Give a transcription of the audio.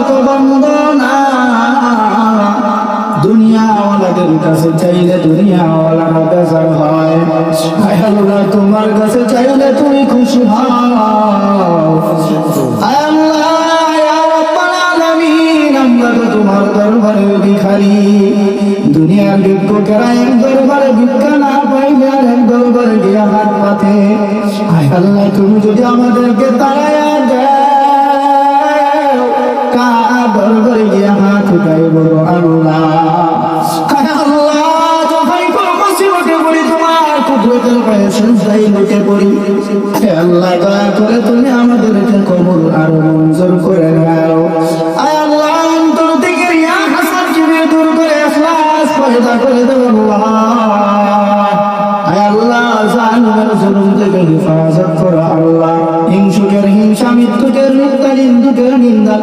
তো বন্দনা দুনিয়াওয়ালাদের কাছে চাইলে দুনিয়াওয়ালারা বেজার হয়, আয় আল্লাহ তোমার কাছে চাইলে তুমি খুশি হও। আয় আল্লাহ ইয়া রাব্বাল আলামিন, আমরা তো তোমার দরবারে ভিখারি। দুনিয়ার ভিক্ষুকেরা এক দরবারে ভিক্ষা না পাইলে আর এক দরবারে গিয়া হাত পাতে। আয় আল্লাহ তুমি যদি আমাদেরকে তাড়াইয়া দাও, কার দরবারে গিয়া হাত উঠাইব আল্লাহ? আয় আল্লাহ যখন কোনো মুসিবতে পড়ি তোমার কুদরতের পায়ে সিজদায় লুটে পড়ি। হে আল্লাহ দয়া করে তুমি আমাদেরকে কবুল আর মঞ্জুর করে নাও। আয় আল্লাহ অন্তর থেকে রিয়া হাসাদ চিনে দূর করে ইখলাস পয়দা করে দাও আল্লাহ। আয় আল্লাহ জালিমের জুলুম থেকে হেফাজত করো আল্লাহ। হিংসুকের হিংসা, মৃত্যুকের মিথ্যা, নিন্দুকের নিন্দা,